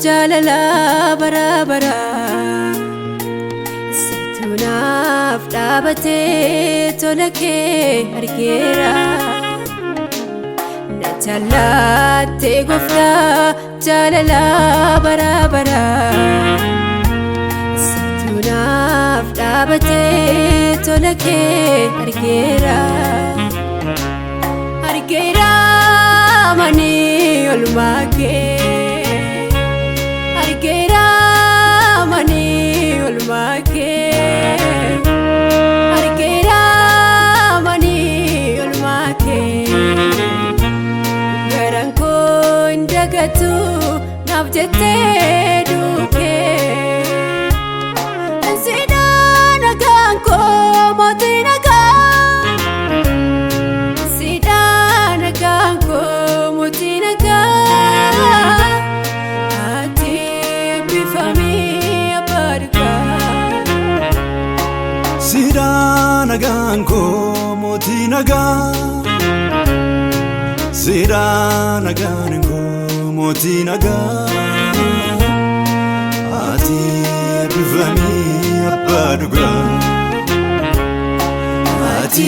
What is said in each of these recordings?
jalala bara bara Situnaaf dhaabatee tola kee argeera Na jaallatee gooftaa jalala bara bara Situnaaf dhaabatee tola kee argeera Argeera mani olmaake Argeera mani olmaake Argeera mani olmaake Garaan koo hin dagatu naaf jettee duuke Sidhaa nagaan koo mootii nagaa Sidhaa nagaan koo mootii nagaa Sidhaa nagaan koo mootii nagaa Ati eebbifamii abbaa dhugaa Ati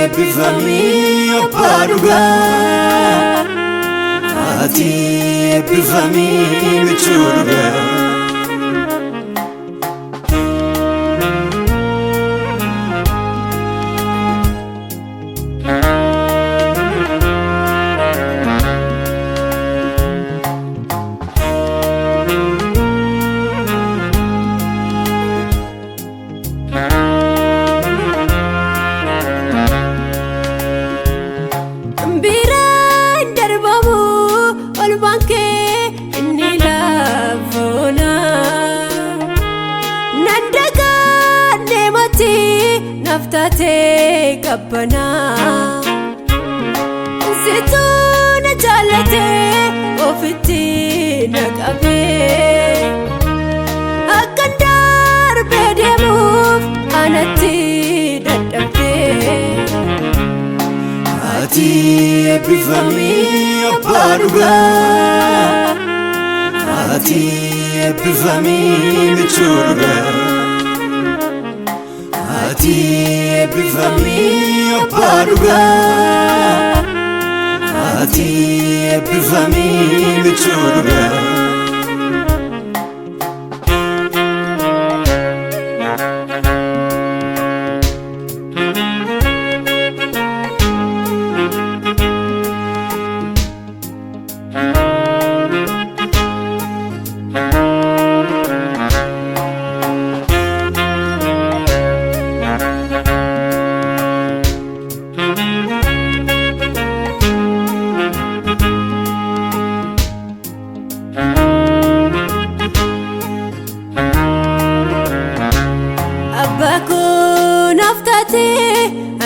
eebbifamii abbaa dhugaa Ati eebbifamii michuu dhugaa Naftate kabbana Situ na jaalate ofitti na qabe Akkan darbe deemuuf anatti dadhabde Ati eebbifamii abbaa dhugaa Ati eebbifamii michuu dhugaa Ati eebbifamii abbaa dhugaa Ati eebbifamii michuu dhugaa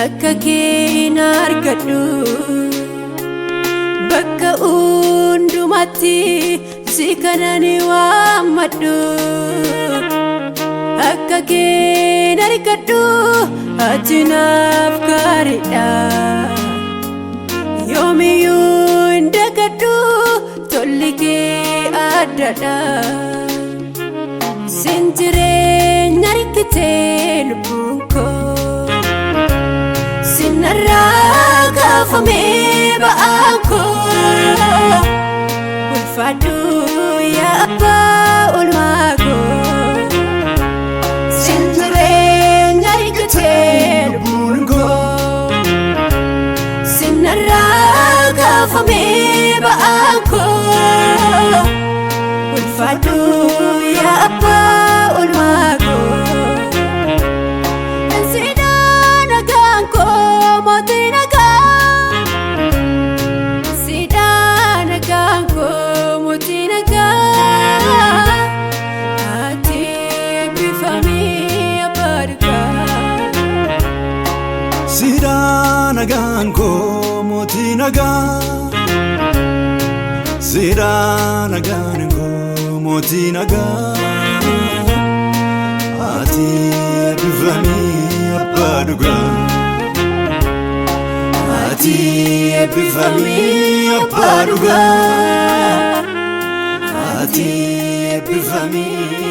Akka kee na argadhu bakka hundumatti si kanan waammadhu Akka kee na argadhu ati naaf gaariidha Yoomiyyuu hin dagadhu tolli kee addadha Sin jireenya argitee lubbuun koo Sinarraa kaafamee ba'aan koo Ulfaadhu yaa abbaa oolmaa koo Sin jireenya argitee lubbuun koo Sinarraa kaafamee ba'aan koo Ulfaadhu yaa abbaa oolmaa koo Sidhaa nagaan koo mootii nagaa Sidhaa nagaan koo mootii nagaa Ati eebbifamii abbaa dhugaa Ati eebbifamii abbaa dhugaa ati eebbifamii